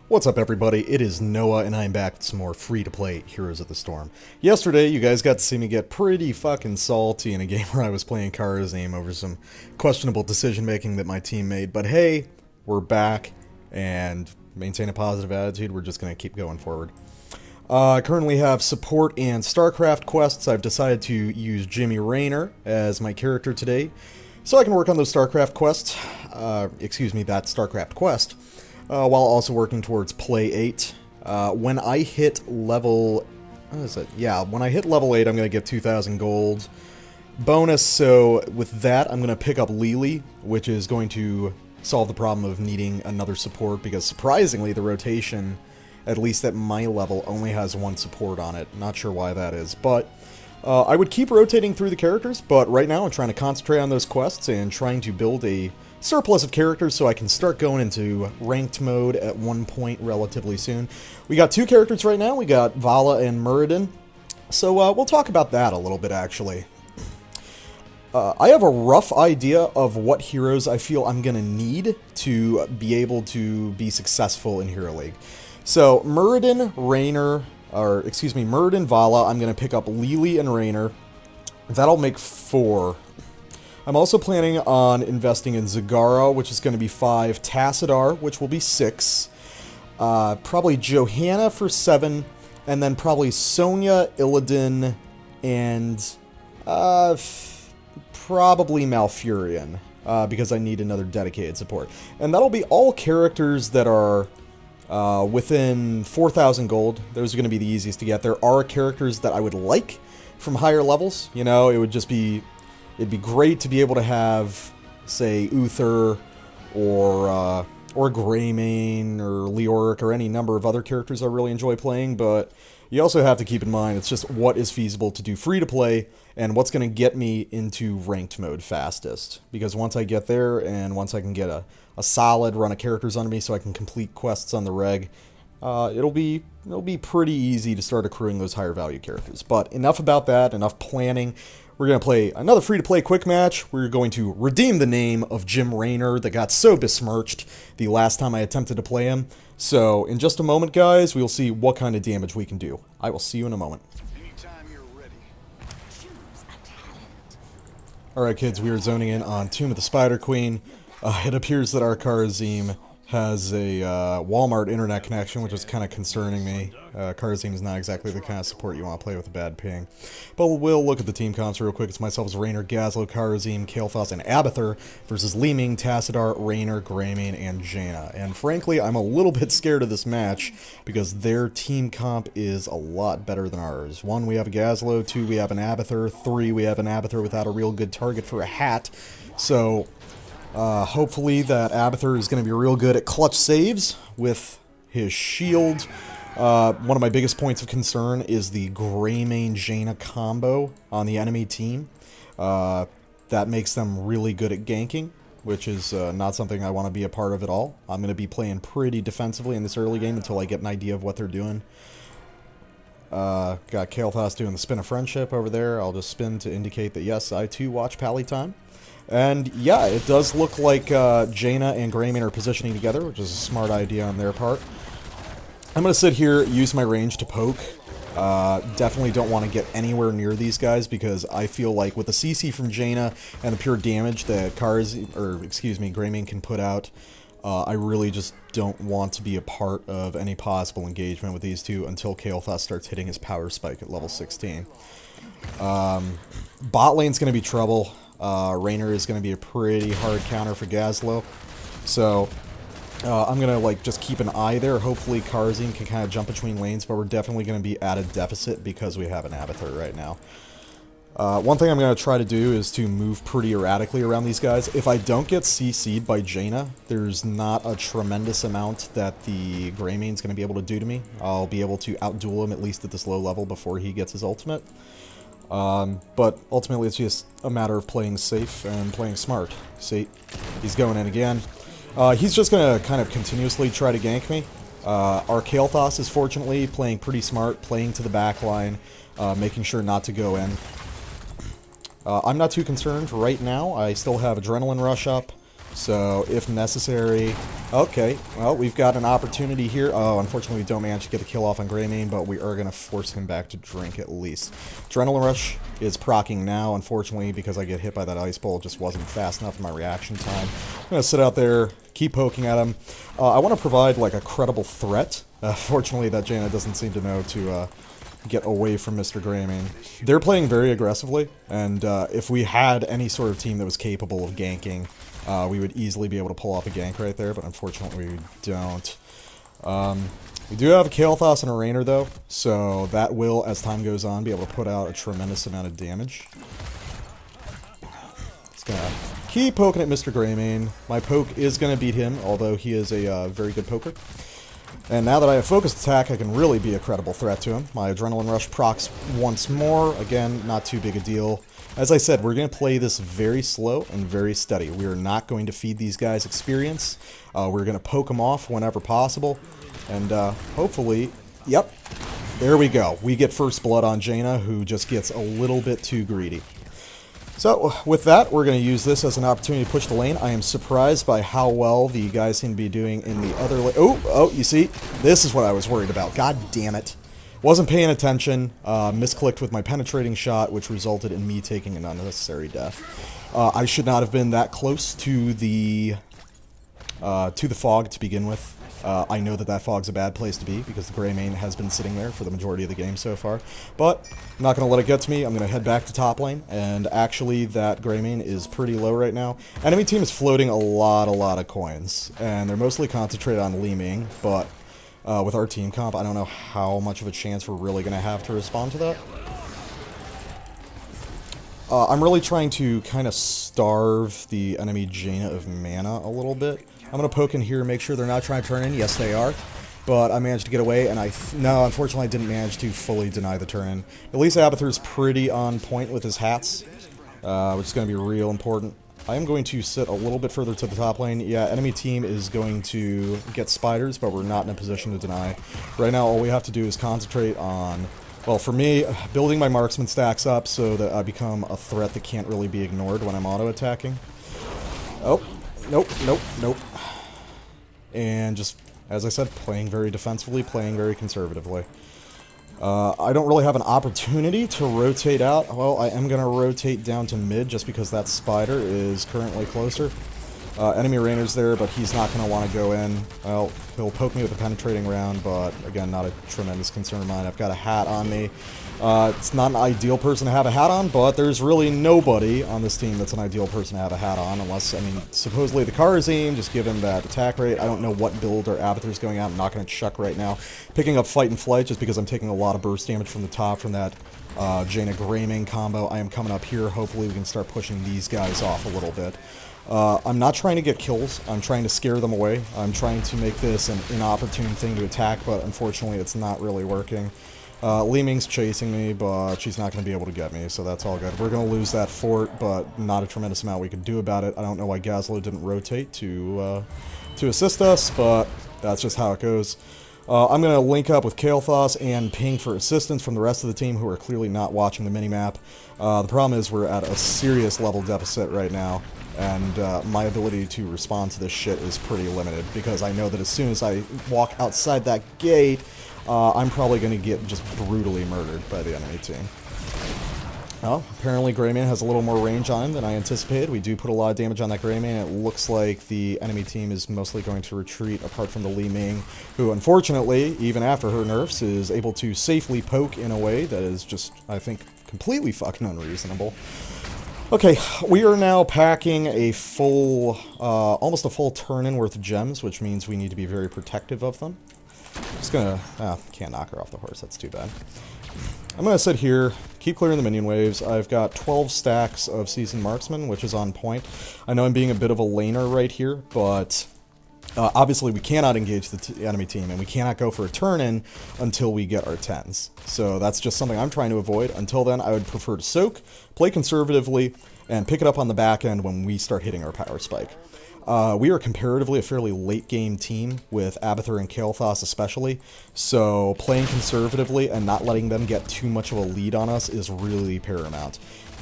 What's up, everybody? It is Noah, and I'm back with some more free-to-play Heroes of the Storm. Yesterday, you guys got to see me get pretty fucking salty in a game where I was playing Karazim over some questionable decision-making that my team made, but hey, we're back, and maintain a positive attitude. We're just going to keep going forward. I currently have support and StarCraft quests. I've decided to use Jimmy Raynor as my character today, so I can work on those StarCraft quests, that StarCraft quest, while also working towards Play 8. When I hit level... what is it? Yeah, when I hit level 8, I'm going to get 2,000 gold bonus, so with that, I'm going to pick up Lily, which is going to solve the problem of needing another support, because surprisingly, the rotation, at least at my level, only has one support on it. Not sure why that is, but I would keep rotating through the characters, but right now I'm trying to concentrate on those quests and trying to build a surplus of characters so I can start going into ranked mode at one point relatively soon. We got two characters right now. We got Vala and Muradin. So we'll talk about that a little bit, actually. I have a rough idea of what heroes I feel I'm going to need to be able to be successful in Hero League. So Muradin, Muradin, Vala, I'm going to pick up Lily and Raynor. That'll make 4. I'm also planning on investing in Zagara, which is going to be 5, Tassadar, which will be 6, probably Johanna for 7, and then probably Sonya, Illidan, and probably Malfurion, because I need another dedicated support. And that'll be all characters that are within 4,000 gold. Those are going to be the easiest to get. There are characters that I would like from higher levels. You know, it would just be... it'd be great to be able to have, say, Uther, or Greymane, or Leoric, or any number of other characters I really enjoy playing, but you also have to keep in mind it's just what is feasible to do free-to-play, and what's going to get me into ranked mode fastest. Because once I get there, and once I can get a solid run of characters under me so I can complete quests on the reg, it'll be pretty easy to start accruing those higher value characters. But enough about that, enough planning. We're going to play another free-to-play quick match. We're going to redeem the name of Jim Raynor that got so besmirched the last time I attempted to play him. So, in just a moment, guys, we'll see what kind of damage we can do. I will see you in a moment. Alright, kids, we are zoning in on Tomb of the Spider Queen. It appears that our Karazim has a Walmart internet connection, which is kind of concerning me. Karazim is not exactly the kind of support you want to play with a bad ping. But we'll look at the team comps real quick. It's myself as Raynor, Gazlo, Karazim, Kael'thas, and Abathur versus Li Ming, Tassadar, Raynor, Greymane, and Jaina. And frankly, I'm a little bit scared of this match because their team comp is a lot better than ours. 1, we have a Gazlo. 2, we have an Abathur. 3, we have an Abathur without a real good target for a hat. So... hopefully that Abathur is going to be real good at clutch saves with his shield. One of my biggest points of concern is the Greymane Jaina combo on the enemy team. That makes them really good at ganking, which is not something I want to be a part of at all. I'm going to be playing pretty defensively in this early game until I get an idea of what they're doing. Got Kael'thas doing the spin of friendship over there. I'll just spin to indicate that yes, I too watch Pally time. And yeah, it does look like Jaina and Greymane are positioning together, which is a smart idea on their part. I'm going to sit here, use my range to poke. Definitely don't want to get anywhere near these guys because I feel like with the CC from Jaina and the pure damage that Greymane can put out, I really just don't want to be a part of any possible engagement with these two until Kael'thas starts hitting his power spike at level 16. Bot lane's going to be trouble. Raynor is going to be a pretty hard counter for Gazlo. So, I'm going to just keep an eye there. Hopefully Karazim can kind of jump between lanes, but we're definitely going to be at a deficit because we have an Abathur right now. One thing I'm going to try to do is to move pretty erratically around these guys. If I don't get CC'd by Jaina, there's not a tremendous amount that the Greymane's going to be able to do to me. I'll be able to outduel him at least at this low level before he gets his ultimate. But ultimately it's just a matter of playing safe and playing smart. See, he's going in again. He's just going to kind of continuously try to gank me. Our Kael'thas is fortunately playing pretty smart, playing to the back line, making sure not to go in. I'm not too concerned right now. I still have Adrenaline Rush up. So, if necessary... Okay, well, we've got an opportunity here. Oh, unfortunately, we don't manage to get the kill off on Greymane, but we are going to force him back to drink at least. Adrenaline Rush is proccing now, unfortunately, because I get hit by that Ice Bolt. Just wasn't fast enough in my reaction time. I'm going to sit out there, keep poking at him. I want to provide, like, a credible threat. Fortunately, that Jaina doesn't seem to know to... get away from Mr. Greymane. They're playing very aggressively, and if we had any sort of team that was capable of ganking, we would easily be able to pull off a gank right there, but unfortunately we don't. We do have a Kael'thas and a Raynor, though, so that will, as time goes on, be able to put out a tremendous amount of damage. Just gonna keep poking at Mr. Greymane. My poke is gonna beat him, although he is a very good poker. And now that I have focused attack, I can really be a credible threat to him. My Adrenaline Rush procs once more. Again, not too big a deal. As I said, we're going to play this very slow and very steady. We are not going to feed these guys experience. We're going to poke them off whenever possible. And hopefully, yep, there we go. We get first blood on Jaina, who just gets a little bit too greedy. So, with that, we're going to use this as an opportunity to push the lane. I am surprised by how well the guys seem to be doing in the other lane. Oh, you see? This is what I was worried about. God damn it. Wasn't paying attention. Misclicked with my penetrating shot, which resulted in me taking an unnecessary death. I should not have been that close to the fog to begin with. I know that that fog's a bad place to be, because the Greymane has been sitting there for the majority of the game so far. But I'm not going to let it get to me. I'm going to head back to top lane, and actually that Greymane is pretty low right now. Enemy team is floating a lot of coins, and they're mostly concentrated on Li Ming, but with our team comp, I don't know how much of a chance we're really going to have to respond to that. I'm really trying to kind of starve the enemy Jaina of mana a little bit. I'm going to poke in here and make sure they're not trying to turn in. Yes, they are. But I managed to get away, and no, unfortunately, I didn't manage to fully deny the turn in. At least Abathur's pretty on point with his hats, which is going to be real important. I am going to sit a little bit further to the top lane. Yeah, enemy team is going to get spiders, but we're not in a position to deny. Right now, all we have to do is concentrate on... Well, for me, building my marksman stacks up so that I become a threat that can't really be ignored when I'm auto-attacking. Oh, nope. And just, as I said, playing very defensively, playing very conservatively. I don't really have an opportunity to rotate out. Well, I am going to rotate down to mid just because that spider is currently closer. Enemy Raynor's there, but he's not going to want to go in. Well, he'll poke me with a penetrating round, but again, not a tremendous concern of mine. I've got a hat on me. It's not an ideal person to have a hat on, but there's really nobody on this team that's an ideal person to have a hat on, unless, I mean, supposedly the Kharazim, just given that attack rate. I don't know what build or Abathur's going out. I'm not going to chuck right now. Picking up Fight and Flight just because I'm taking a lot of burst damage from the top from that Jaina Greymane combo. I am coming up here. Hopefully we can start pushing these guys off a little bit. I'm not trying to get kills. I'm trying to scare them away. I'm trying to make this an inopportune thing to attack, but unfortunately it's not really working. Li Ming's chasing me, but she's not going to be able to get me, so that's all good. We're going to lose that fort, but not a tremendous amount we can do about it. I don't know why Gazlo didn't rotate to assist us, but that's just how it goes. I'm going to link up with Kael'thas and ping for assistance from the rest of the team who are clearly not watching the minimap. The problem is we're at a serious level deficit right now, and my ability to respond to this shit is pretty limited, because I know that as soon as I walk outside that gate, I'm probably going to get just brutally murdered by the enemy team. Well, apparently Greymane has a little more range on him than I anticipated. We do put a lot of damage on that Greymane. It looks like the enemy team is mostly going to retreat, apart from the Li Ming, who unfortunately, even after her nerfs, is able to safely poke in a way that is just, I think, completely fucking unreasonable. Okay, we are now packing a full, almost a full turn-in worth of gems, which means we need to be very protective of them. Just gonna, can't knock her off the horse, that's too bad. I'm gonna sit here, keep clearing the minion waves. I've got 12 stacks of Seasoned Marksman, which is on point. I know I'm being a bit of a laner right here, but obviously we cannot engage the enemy team, and we cannot go for a turn-in until we get our 10s. So that's just something I'm trying to avoid. Until then, I would prefer to soak, play conservatively, and pick it up on the back end when we start hitting our power spike. We are comparatively a fairly late-game team, with Abathur and Kael'thas especially, so playing conservatively and not letting them get too much of a lead on us is really paramount.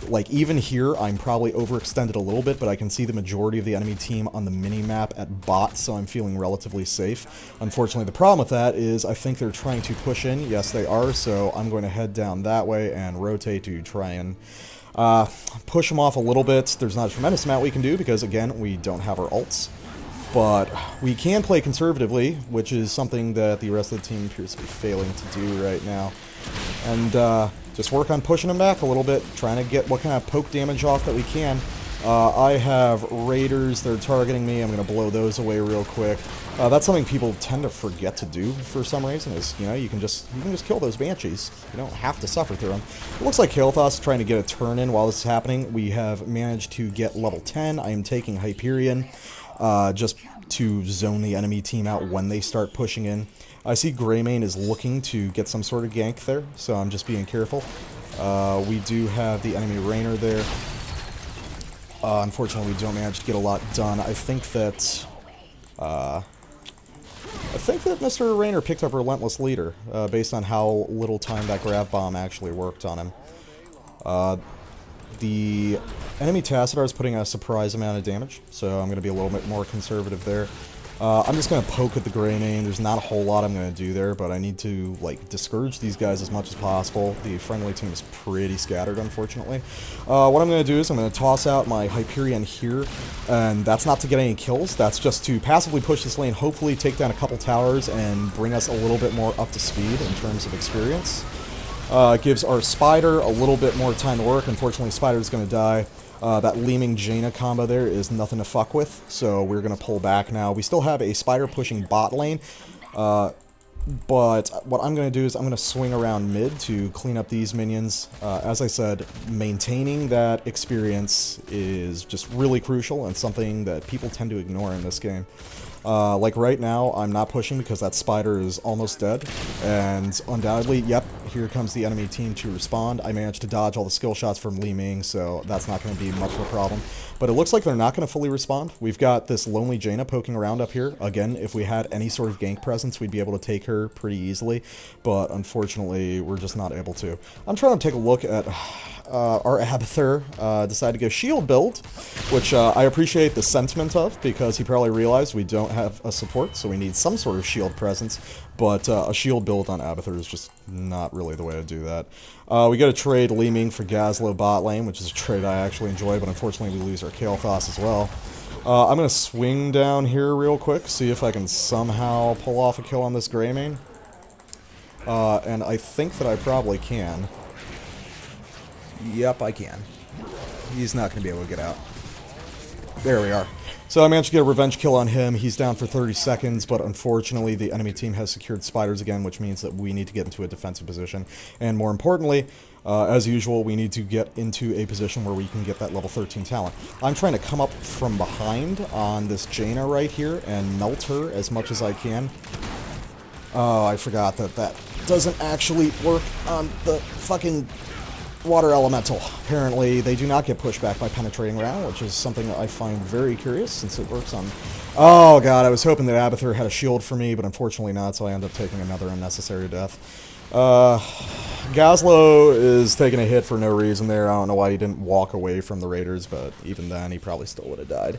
like, even here, I'm probably overextended a little bit, but I can see the majority of the enemy team on the mini-map at bot, so I'm feeling relatively safe. Unfortunately, the problem with that is I think they're trying to push in. Yes, they are, so I'm going to head down that way and rotate to try and push them off a little bit. There's not a tremendous amount we can do because, again, we don't have our ults. But we can play conservatively, which is something that the rest of the team appears to be failing to do right now. And just work on pushing them back a little bit, trying to get what kind of poke damage off that we can. I have raiders that are targeting me. I'm going to blow those away real quick. That's something people tend to forget to do for some reason. Is, you know, you can just kill those banshees. You don't have to suffer through them. It looks like Kael'thas is trying to get a turn in while this is happening. We have managed to get level 10. I am taking Hyperion just to zone the enemy team out when they start pushing in. I see Greymane is looking to get some sort of gank there, so I'm just being careful. We do have the enemy Raynor there. Unfortunately, we don't manage to get a lot done. I think that Mr. Raynor picked up Relentless Leader, based on how little time that grab bomb actually worked on him. The enemy Tassadar is putting a surprise amount of damage, so I'm going to be a little bit more conservative there. I'm just going to poke at the Greymane. There's not a whole lot I'm going to do there, but I need to, like, discourage these guys as much as possible. The friendly team is pretty scattered, unfortunately. What I'm going to do is I'm going to toss out my Hyperion here, and that's not to get any kills. That's just to passively push this lane, hopefully take down a couple towers, and bring us a little bit more up to speed in terms of experience. It gives our Spider a little bit more time to work. Unfortunately, Spider's going to die. That Leeming Jaina combo there is nothing to fuck with, so we're going to pull back now. We still have a Spider pushing bot lane, but what I'm going to do is I'm going to swing around mid to clean up these minions. As I said, maintaining that experience is just really crucial and something that people tend to ignore in this game. Like right now, I'm not pushing because that Spider is almost dead, and undoubtedly, yep, here comes the enemy team to respond. I managed to dodge all the skill shots from Li Ming, so that's not going to be much of a problem. But it looks like they're not going to fully respond. We've got this Lonely Jaina poking around up here. Again, if we had any sort of gank presence, we'd be able to take her pretty easily, but unfortunately, we're just not able to. I'm trying to take a look at our Abathur decided to go shield build, which I appreciate the sentiment of, because he probably realized we don't have a support, so we need some sort of shield presence, but a shield build on Abathur is just not really the way to do that. We got to trade Li Ming for Gazlo bot lane, which is a trade I actually enjoy, but unfortunately we lose our Kael'thas as well. I'm going to swing down here real quick, see if I can somehow pull off a kill on this Greymane. And I think that I probably can. Yep, I can. He's not going to be able to get out. There we are. So I managed to get a revenge kill on him. He's down for 30 seconds, but unfortunately the enemy team has secured Spiders again, which means that we need to get into a defensive position. And more importantly, as usual, we need to get into a position where we can get that level 13 talent. I'm trying to come up from behind on this Jaina right here and melt her as much as I can. Oh, I forgot that that doesn't actually work on the fucking Water Elemental. Apparently, they do not get pushed back by Penetrating Round, which is something that I find very curious, since it works on... Oh god, I was hoping that Abathur had a shield for me, but unfortunately not, so I end up taking another unnecessary death. Gazlo is taking a hit for no reason there. I don't know why he didn't walk away from the Raiders, but even then, he probably still would have died.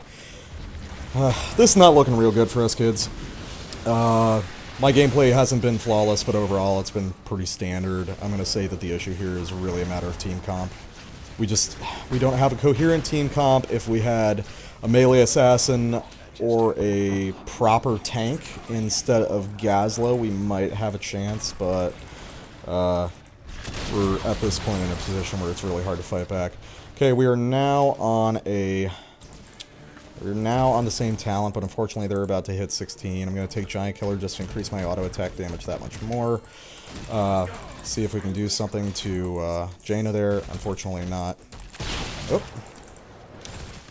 This is not looking real good for us, kids. My gameplay hasn't been flawless, but overall it's been pretty standard. I'm going to say that the issue here is really a matter of team comp. We don't have a coherent team comp. If we had a melee assassin or a proper tank instead of Gazlo, we might have a chance, but we're at this point in a position where it's really hard to fight back. Okay, we are now on a... We're now on the same talent, but unfortunately they're about to hit 16. I'm going to take Giant Killer just to increase my auto attack damage that much more. See if we can do something to Jaina there. Unfortunately not. Oh.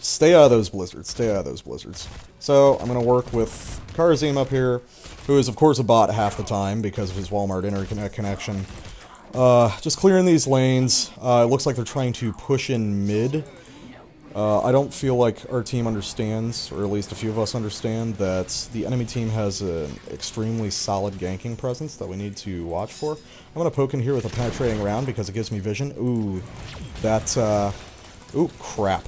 Stay out of those blizzards. Stay out of those blizzards. So I'm going to work with Karazim up here, who is of course a bot half the time because of his Walmart interconnect connection. Just clearing these lanes. It looks like they're trying to push in mid. I don't feel like our team understands, or at least a few of us understand, that the enemy team has an extremely solid ganking presence that we need to watch for. I'm going to poke in here with a penetrating round because it gives me vision. Ooh, ooh, crap.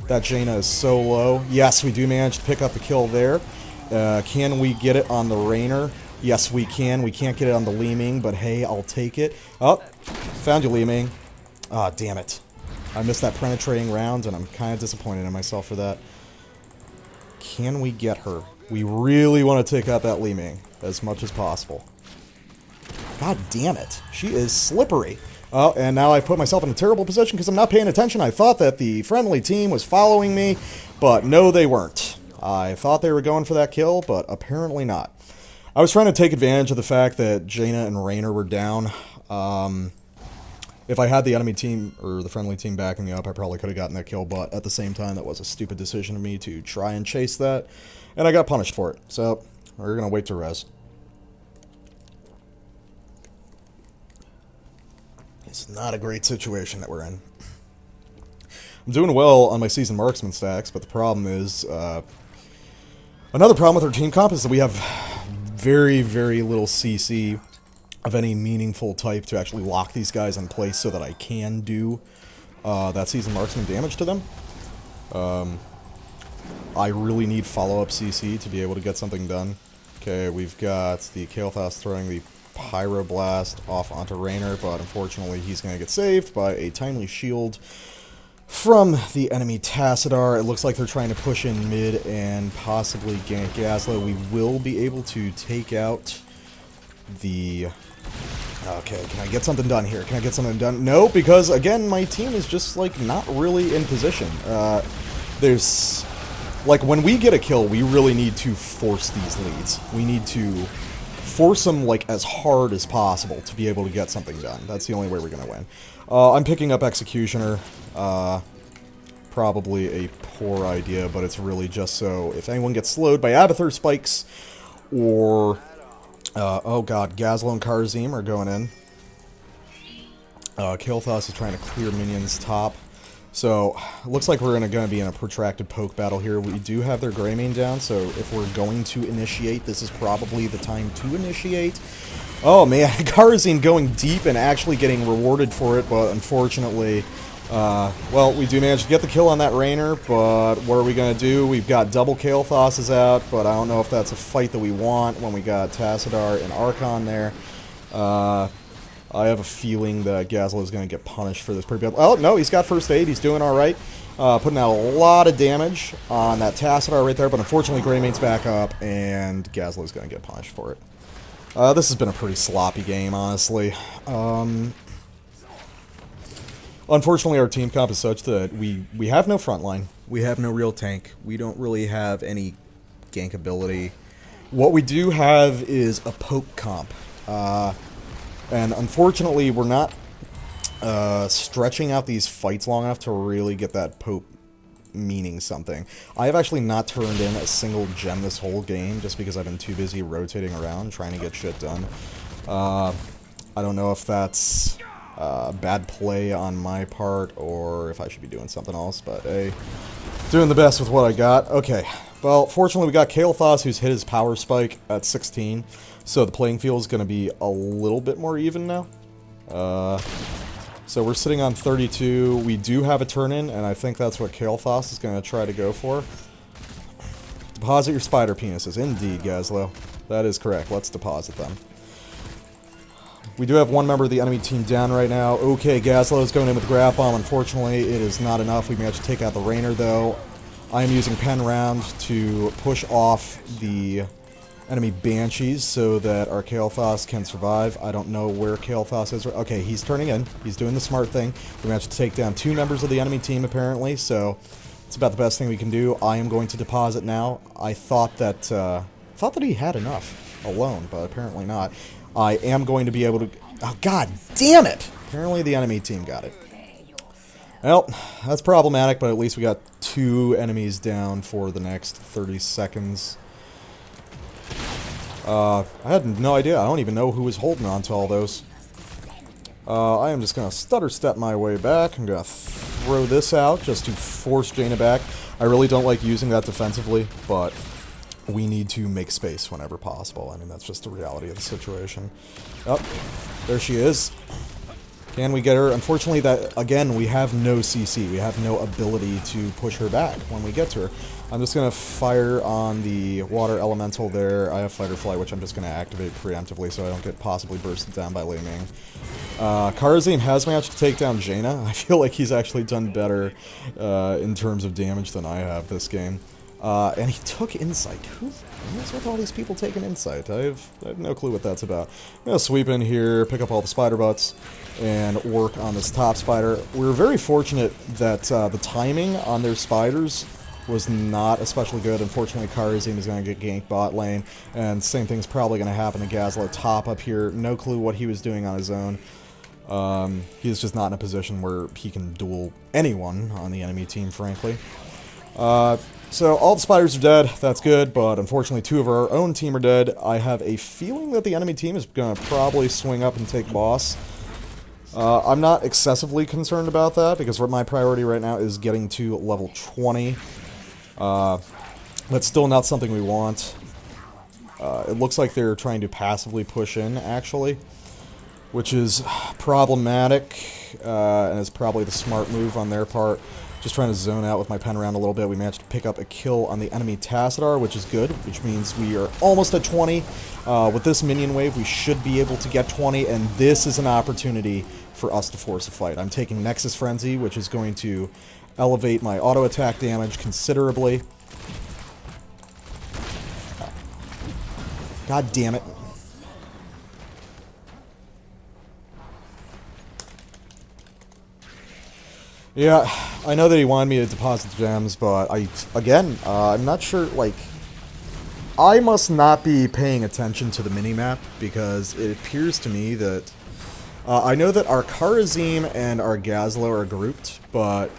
That Jaina is so low. Yes, we do manage to pick up the kill there. Can we get it on the Raynor? Yes, we can. We can't get it on the Li Ming, but hey, I'll take it. Oh, found you, Li Ming. Ah, damn it. I missed that penetrating round, and I'm kind of disappointed in myself for that. Can we get her? We really want to take out that Li Ming as much as possible. God damn it. She is slippery. Oh, and now I've put myself in a terrible position because I'm not paying attention. I thought that the friendly team was following me, but no, they weren't. I thought they were going for that kill, but apparently not. I was trying to take advantage of the fact that Jaina and Raynor were down. If I had the enemy team, or the friendly team backing me up, I probably could have gotten that kill, but at the same time, that was a stupid decision of me to try and chase that, and I got punished for it. So, we're going to wait to res. It's not a great situation that we're in. I'm doing well on my seasoned marksman stacks, but the problem is, another problem with our team comp is that we have very, very little CC of any meaningful type to actually lock these guys in place so that I can do that seasoned marksman damage to them. I really need follow-up CC to be able to get something done. Okay, we've got the Kael'thas throwing the Pyroblast off onto Raynor, but unfortunately he's going to get saved by a timely shield from the enemy Tassadar. It looks like they're trying to push in mid and possibly gank Gazlo. We will be able to take out the... Okay, can I get something done here? Can I get something done? No, because, again, my team is just, like, not really in position. There's... Like, when we get a kill, we really need to force these leads. We need to force them, like, as hard as possible to be able to get something done. That's the only way we're going to win. I'm picking up Executioner. Probably a poor idea, but it's really just so if anyone gets slowed by Abathur spikes, or... oh god, Gazlo and Karzim are going in. Kael'thas is trying to clear minions top. So, looks like we're going to be in a protracted poke battle here. We do have their Greymane down, so if we're going to initiate, this is probably the time to initiate. Oh man, Karzim going deep and actually getting rewarded for it, but unfortunately... well, we do manage to get the kill on that Raynor, but what are we going to do? We've got double Kael'thas out, but I don't know if that's a fight that we want when we got Tassadar and Archon there. I have a feeling that Gazlo is going to get punished for this pretty bad. Oh, no, he's got first aid. He's doing alright. Putting out a lot of damage on that Tassadar right there, but unfortunately Greymane's back up, and Gazlo's going to get punished for it. This has been a pretty sloppy game, honestly. Unfortunately, our team comp is such that we have no frontline. We have no real tank. We don't really have any gank ability. What we do have is a poke comp. And unfortunately, we're not stretching out these fights long enough to really get that poke meaning something. I have actually not turned in a single gem this whole game just because I've been too busy rotating around trying to get shit done. I don't know if that's... bad play on my part, or if I should be doing something else, but hey, doing the best with what I got. Okay, well, fortunately we got Kael'thas, who's hit his power spike at 16, so the playing field is going to be a little bit more even now. So we're sitting on 32. We do have a turn-in, and I think that's what Kael'thas is going to try to go for. Deposit your spider penises. Indeed, Gazlo. That is correct. Let's deposit them. We do have one member of the enemy team down right now. Okay, Gazlo is going in with Grab Bomb. Unfortunately, it is not enough. We managed to take out the Raynor, though. I am using Pen Round to push off the enemy Banshees so that our Kael'thas can survive. I don't know where Kael'thas is. Okay, he's turning in. He's doing the smart thing. We managed to take down 2 members of the enemy team, apparently, so it's about the best thing we can do. I am going to deposit now. I thought that he had enough alone, but apparently not. I am going to be able to... Oh, god damn it! Apparently the enemy team got it. Well, that's problematic, but at least we got 2 enemies down for the next 30 seconds. I had no idea. I don't even know who was holding on to all those. I am just going to stutter step my way back. I'm going to throw this out just to force Jaina back. I really don't like using that defensively, but we need to make space whenever possible. I mean, that's just the reality of the situation. Oh, there she is. Can we get her? Unfortunately, that again, we have no CC. We have no ability to push her back when we get to her. I'm just going to fire on the water elemental there. I have fight or flight, which I'm just going to activate preemptively so I don't get possibly bursted down by Li Ming. Karazim has managed to take down Jaina. I feel like he's actually done better in terms of damage than I have this game. And he took Insight. Who is with all these people taking Insight? I have no clue what that's about. I'm going to sweep in here, pick up all the spider butts, and work on this top spider. We were very fortunate that the timing on their spiders was not especially good. Unfortunately, Karazim is going to get ganked bot lane, and same thing's probably going to happen to Gazlo top up here. No clue what he was doing on his own. He's just not in a position where he can duel anyone on the enemy team, frankly. So all the spiders are dead, that's good, but unfortunately 2 of our own team are dead. I have a feeling that the enemy team is going to probably swing up and take boss. I'm not excessively concerned about that, because my priority right now is getting to level 20. That's still not something we want. It looks like they're trying to passively push in, actually, which is problematic, and is probably the smart move on their part. Just trying to zone out with my pen around a little bit. We managed to pick up a kill on the enemy Tassadar, which is good, which means we are almost at 20. With this minion wave, we should be able to get 20, and this is an opportunity for us to force a fight. I'm taking Nexus Frenzy, which is going to elevate my auto attack damage considerably. God damn it. Yeah, I know that he wanted me to deposit the gems, but I'm not sure, like, I must not be paying attention to the minimap, because it appears to me that, I know that our Karazim and our Gazlo are grouped, but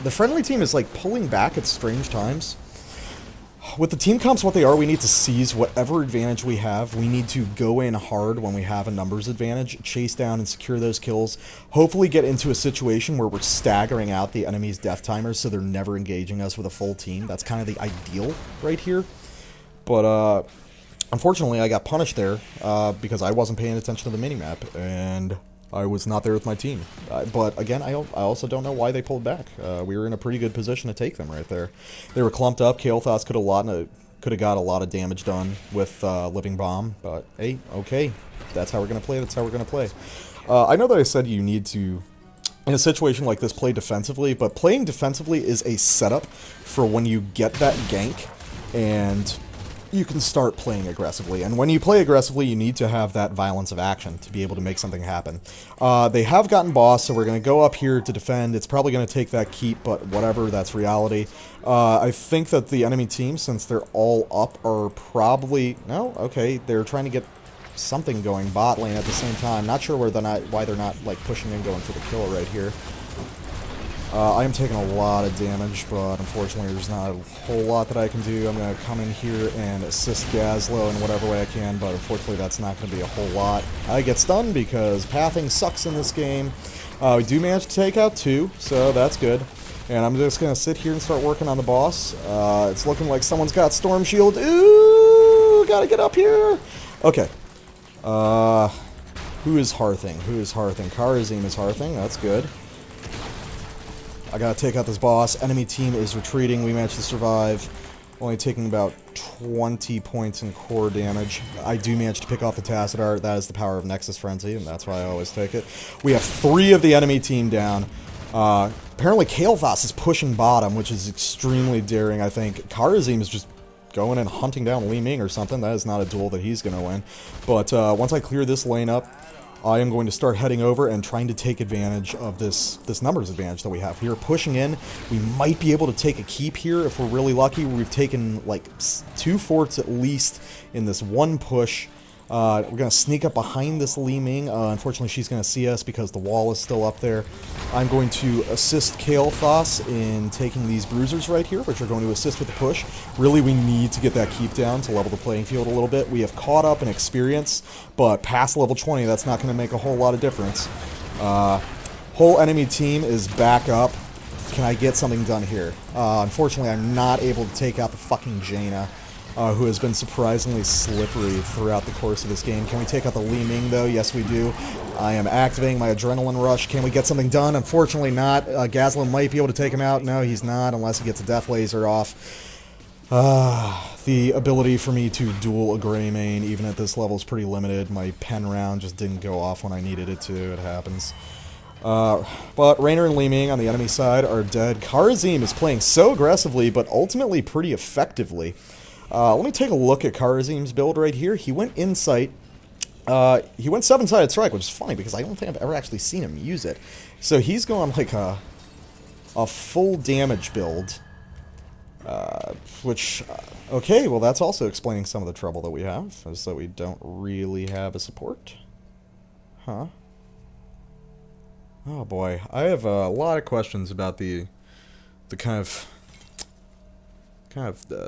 the friendly team is, like, pulling back at strange times. With the team comps what they are, we need to seize whatever advantage we have. We need to go in hard when we have a numbers advantage, chase down and secure those kills, hopefully get into a situation where we're staggering out the enemy's death timers so they're never engaging us with a full team. That's kind of the ideal right here. But, unfortunately, I got punished there because I wasn't paying attention to the minimap, and I was not there with my team. But again, I also don't know why they pulled back. We were in a pretty good position to take them right there. They were clumped up. Kael'thas could have got a lot of damage done with Living Bomb. But hey, okay, that's how we're gonna play. That's how we're gonna play. I know that I said you need to, in a situation like this, play defensively. But playing defensively is a setup for when you get that gank and you can start playing aggressively. And when you play aggressively, you need to have that violence of action to be able to make something happen. They have gotten boss, so we're going to go up here to defend. It's probably going to take that keep, but whatever, that's reality. I think that the enemy team, since they're all up, are probably... No? Okay, they're trying to get something going bot lane at the same time. Not sure why they're not like pushing and going for the kill right here. I am taking a lot of damage, but unfortunately there's not a whole lot that I can do. I'm going to come in here and assist Gazlo in whatever way I can, but unfortunately that's not going to be a whole lot. I get stunned because pathing sucks in this game. We do manage to take out 2, so that's good. And I'm just going to sit here and start working on the boss. It's looking like someone's got Storm Shield. Ooh, gotta get up here. Okay. Who is Hearthing? Who is Hearthing? Karazim is Hearthing. That's good. I gotta take out this boss. Enemy team is retreating. We managed to survive. Only taking about 20 points in core damage. I do manage to pick off the Tassadar. That is the power of Nexus Frenzy, and that's why I always take it. We have 3 of the enemy team down. Apparently Kael'thas is pushing bottom, which is extremely daring, I think. Karazim is just going and hunting down Li Ming or something. That is not a duel that he's going to win. But once I clear this lane up, I am going to start heading over and trying to take advantage of this numbers advantage that we have. We are pushing in. We might be able to take a keep here if we're really lucky. We've taken like 2 forts at least in this one push. We're going to sneak up behind this Li Ming. Unfortunately, she's going to see us because the wall is still up there. I'm going to assist Kael'thas in taking these bruisers right here, which are going to assist with the push. Really, we need to get that keep down to level the playing field a little bit. We have caught up in experience, but past level 20, that's not going to make a whole lot of difference. Whole enemy team is back up. Can I get something done here? Unfortunately, I'm not able to take out the fucking Jaina, who has been surprisingly slippery throughout the course of this game. Can we take out the Li Ming, though? Yes, we do. I am activating my Adrenaline Rush. Can we get something done? Unfortunately not. Gazlan might be able to take him out. No, he's not, unless he gets a Death Laser off. The ability for me to duel a Greymane, even at this level, is pretty limited. My pen round just didn't go off when I needed it to. It happens. But Raynor and Li Ming on the enemy side are dead. Kharazim is playing so aggressively, but ultimately pretty effectively. Let me take a look at Kharazim's build right here. He went Insight. He went 7-sided Strike, which is funny because I don't think I've ever actually seen him use it. So he's going like a full damage build. Okay, well that's also explaining some of the trouble that we have, is that we don't really have a support. Huh. Oh boy, I have a lot of questions about the kind of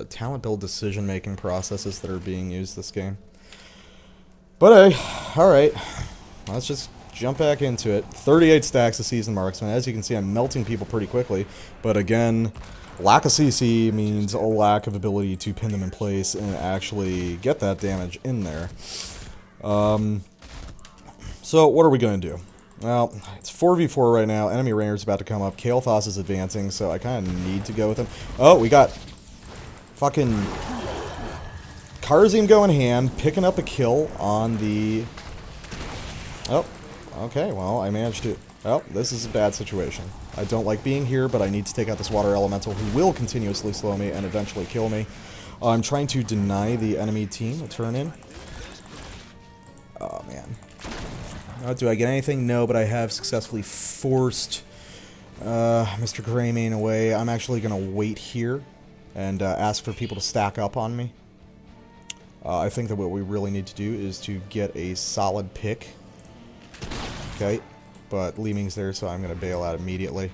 talent build decision-making processes that are being used this game. But hey, alright, let's just jump back into it. 38 stacks of Seasoned Marksman. As you can see, I'm melting people pretty quickly, but again, lack of CC means a lack of ability to pin them in place and actually get that damage in there. So what are we going to do? Well, it's 4v4 right now. Enemy Raynor's about to come up. Kael'thas is advancing, so I kind of need to go with him. Oh, we got fucking Kharazim going ham, picking up a kill on the... Oh, okay, well, I managed to... Oh, this is a bad situation. I don't like being here, but I need to take out this water elemental who will continuously slow me and eventually kill me. I'm trying to deny the enemy team a turn in. Oh, man. Do I get anything? No, but I have successfully forced Mr. Greymane away. I'm actually going to wait here and ask for people to stack up on me. I think that what we really need to do is to get a solid pick. Okay, but Li Ming's there, so I'm going to bail out immediately.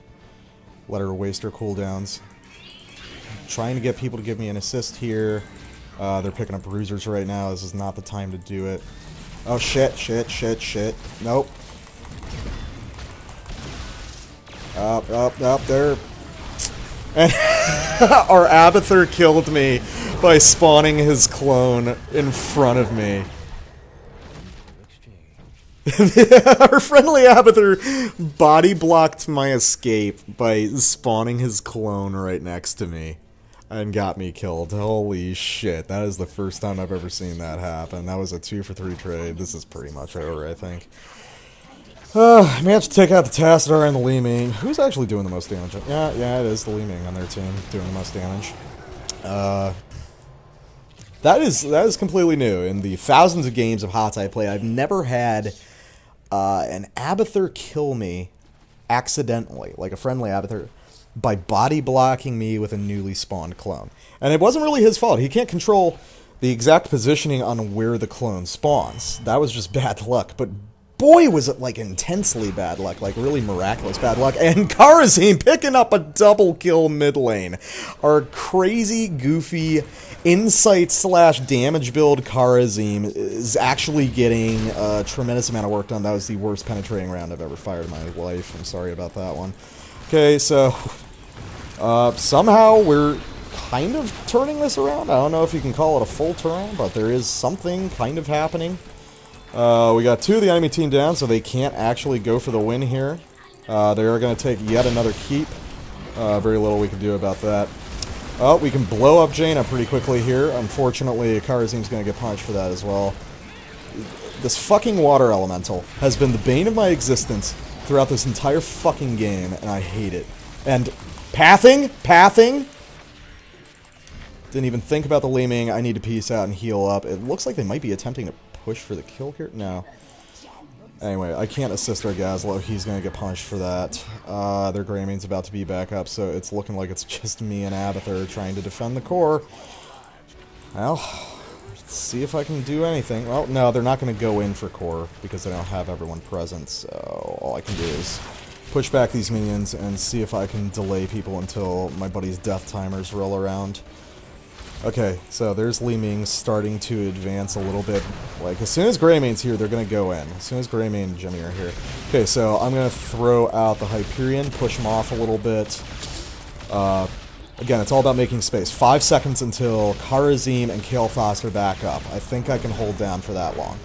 Let her waste her cooldowns. Trying to get people to give me an assist here. They're picking up bruisers right now. This is not the time to do it. Oh, shit, shit, shit, shit. Nope. Up, there. And our Abathur killed me by spawning his clone in front of me. Our friendly Abathur body blocked my escape by spawning his clone right next to me. And got me killed. Holy shit, that is the first time I've ever seen that happen. That was a 2-for-3 trade. This is pretty much over, I think. I managed to take out the Tassadar and the Li Ming. Who's actually doing the most damage? Yeah, it is the Li Ming on their team doing the most damage. That is completely new. In the thousands of games of HOTS I play, I've never had an Abathur kill me accidentally, like a friendly Abathur, by body blocking me with a newly spawned clone. And it wasn't really his fault. He can't control the exact positioning on where the clone spawns. That was just bad luck. But boy, was it like intensely bad luck, like really miraculous bad luck. And Kharazim picking up a double kill mid lane. Our crazy, goofy, insight/damage build Kharazim is actually getting a tremendous amount of work done. That was the worst penetrating round I've ever fired in my life. I'm sorry about that one. Okay, so somehow we're kind of turning this around. I don't know if you can call it a full turn, but there is something kind of happening. We got 2 of the enemy team down, so they can't actually go for the win here. They are going to take yet another keep. Very little we can do about that. Oh, we can blow up Jaina pretty quickly here. Unfortunately, Kharazim's going to get punished for that as well. This fucking water elemental has been the bane of my existence throughout this entire fucking game, and I hate it. And pathing? Didn't even think about the Li Ming. I need to peace out and heal up. It looks like they might be attempting to push for the kill here. No. Anyway, I can't assist our Gazlo. He's going to get punished for that. Their Greymane's about to be back up, so it's looking like it's just me and Abathur trying to defend the core. Well, let's see if I can do anything. Well, no, they're not going to go in for core because they don't have everyone present, so all I can do is push back these minions and see if I can delay people until my buddy's death timers roll around. Okay, so there's Li Ming starting to advance a little bit. Like, as soon as Greymane's here, they're going to go in. As soon as Greymane and Jimmy are here. Okay, so I'm going to throw out the Hyperion, push him off a little bit. Again, it's all about making space. 5 seconds until Kharazim and Kael'thas are back up. I think I can hold down for that long.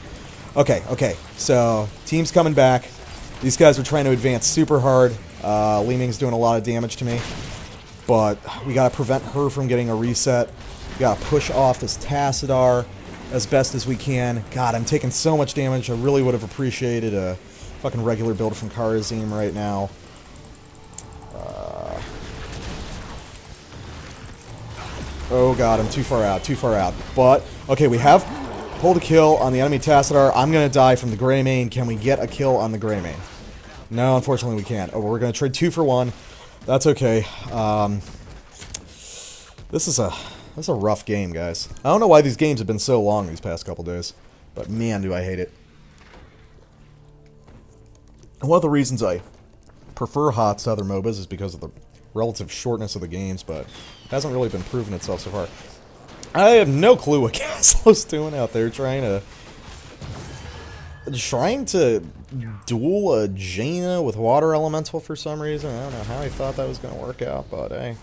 Okay, so team's coming back. These guys are trying to advance super hard. Li Ming's doing a lot of damage to me. But we gotta prevent her from getting a reset. We gotta push off this Tassadar as best as we can. God, I'm taking so much damage. I really would have appreciated a fucking regular build from Kharazim right now. Oh god, I'm too far out. But, okay, we have pulled a kill on the enemy Tassadar. I'm gonna die from the Greymane. Can we get a kill on the Greymane? No, unfortunately we can't. Oh, we're gonna trade 2 for 1. That's okay. This is a rough game, guys. I don't know why these games have been so long these past couple days, but man, do I hate it. And one of the reasons I prefer HOTS to other MOBAs is because of the relative shortness of the games, but it hasn't really been proven itself so far. I have no clue what Gaslo's doing out there, trying to duel a Jaina with Water Elemental for some reason. I don't know how he thought that was going to work out, but hey,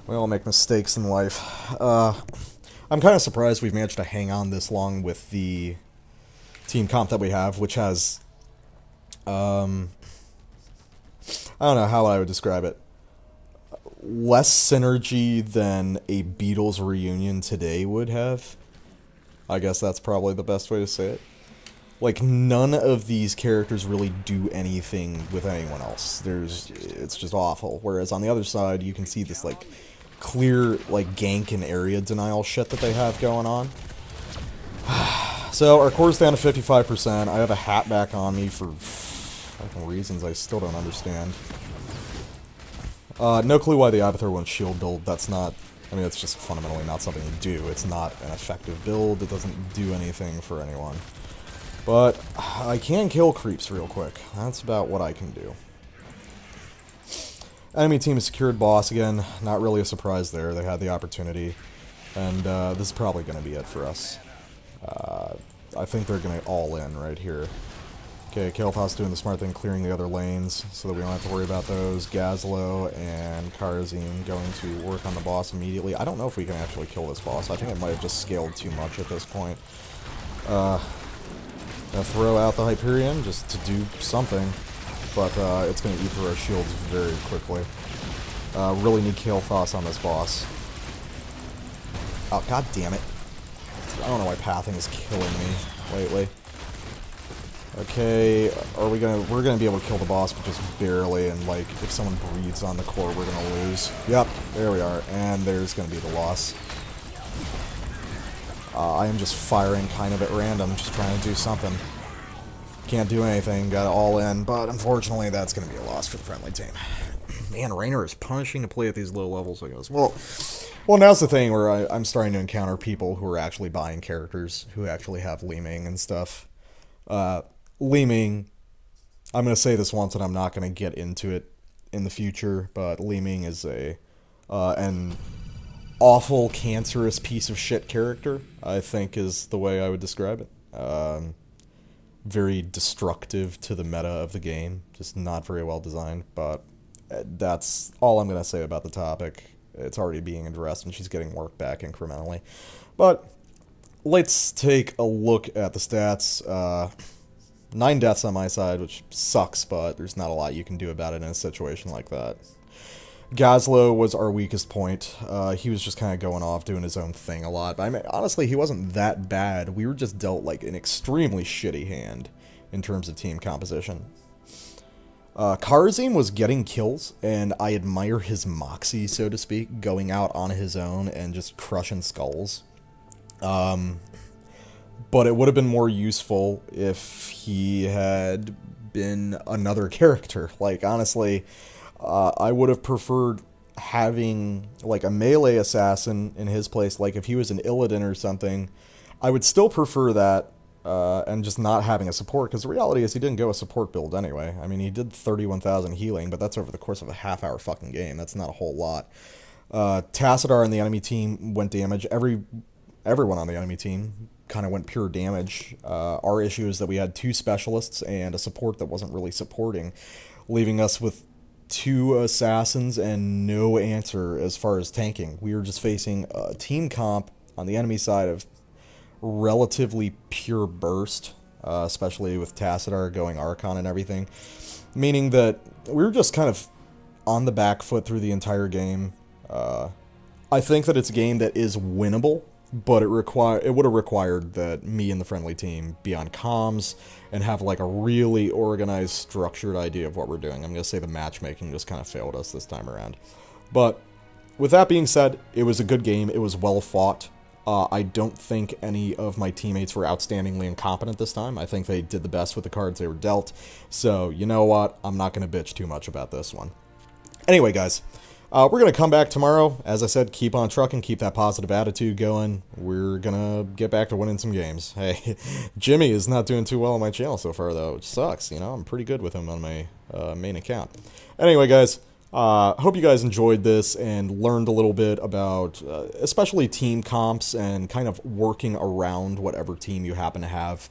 we all make mistakes in life. I'm kind of surprised we've managed to hang on this long with the team comp that we have, which has, I don't know how I would describe it. Less synergy than a Beatles reunion today would have. I guess that's probably the best way to say it. Like, none of these characters really do anything with anyone else. It's just awful. Whereas on the other side, you can see this, like, clear, like, gank and area denial shit that they have going on. So, our core's down to 55%. I have a hat back on me for fucking reasons I still don't understand. No clue why the Abathur won't shield build. That's not... I mean, it's just fundamentally not something you do. It's not an effective build. It doesn't do anything for anyone. But I can kill creeps real quick. That's about what I can do. Enemy team has secured boss again. Not really a surprise there. They had the opportunity. And this is probably going to be it for us. I think they're going to all in right here. Okay, Kael'thas doing the smart thing, clearing the other lanes so that we don't have to worry about those. Gazlo and Kharazim going to work on the boss immediately. I don't know if we can actually kill this boss. I think it might have just scaled too much at this point. Gonna throw out the Hyperion just to do something, but it's gonna eat through our shields very quickly. Really need Kael'thas on this boss. Oh, god damn it. I don't know why pathing is killing me lately. Okay, we're gonna be able to kill the boss, but just barely, and like, if someone breathes on the core, we're gonna lose. Yep, there we are, and there's gonna be the loss. I am just firing kind of at random, just trying to do something. Can't do anything, got it all in, but unfortunately that's gonna be a loss for the friendly team. Man, Raynor is punishing to play at these low levels, I guess. Well, now's the thing where I'm starting to encounter people who are actually buying characters, who actually have Li Ming and stuff. Li Ming, I'm going to say this once and I'm not going to get into it in the future, but Li Ming is an awful, cancerous piece of shit character, I think is the way I would describe it. Very destructive to the meta of the game, just not very well designed, but that's all I'm going to say about the topic. It's already being addressed and she's getting work back incrementally. But let's take a look at the stats. 9 deaths on my side, which sucks, but there's not a lot you can do about it in a situation like that. Gazlo was our weakest point. He was just kind of going off, doing his own thing a lot. But I mean, honestly, he wasn't that bad. We were just dealt, like, an extremely shitty hand in terms of team composition. Kharazim was getting kills, and I admire his moxie, so to speak, going out on his own and just crushing skulls. But it would have been more useful if he had been another character. Like, honestly, I would have preferred having, like, a melee assassin in his place. Like, if he was an Illidan or something, I would still prefer that, and just not having a support, because the reality is he didn't go a support build anyway. I mean, he did 31,000 healing, but that's over the course of a half-hour fucking game. That's not a whole lot. Tassadar and the enemy team went damage. Everyone on the enemy team kind of went pure damage. Our issue is that we had 2 specialists and a support that wasn't really supporting, leaving us with 2 assassins and no answer as far as tanking. We were just facing a team comp on the enemy side of relatively pure burst, especially with Tassadar going Archon and everything, meaning that we were just kind of on the back foot through the entire game. I think that it's a game that is winnable, but it would have required that me and the friendly team be on comms and have like a really organized, structured idea of what we're doing. I'm going to say the matchmaking just kind of failed us this time around. But with that being said, it was a good game. It was well fought. I don't think any of my teammates were outstandingly incompetent this time. I think they did the best with the cards they were dealt. So, you know what? I'm not going to bitch too much about this one. Anyway, guys, we're going to come back tomorrow. As I said, keep on trucking, keep that positive attitude going. We're going to get back to winning some games. Hey, Jimmy is not doing too well on my channel so far, though, which sucks. You know, I'm pretty good with him on my main account. Anyway, guys, hope you guys enjoyed this and learned a little bit about especially team comps and kind of working around whatever team you happen to have.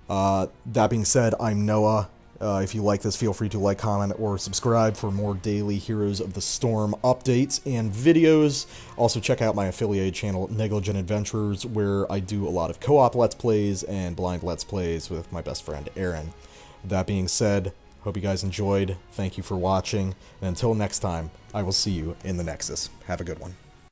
That being said, I'm Noah. If you like this, feel free to like, comment, or subscribe for more daily Heroes of the Storm updates and videos. Also, check out my affiliate channel, Negligent Adventures, where I do a lot of co-op Let's Plays and blind Let's Plays with my best friend, Aaron. That being said, hope you guys enjoyed. Thank you for watching. And until next time, I will see you in the Nexus. Have a good one.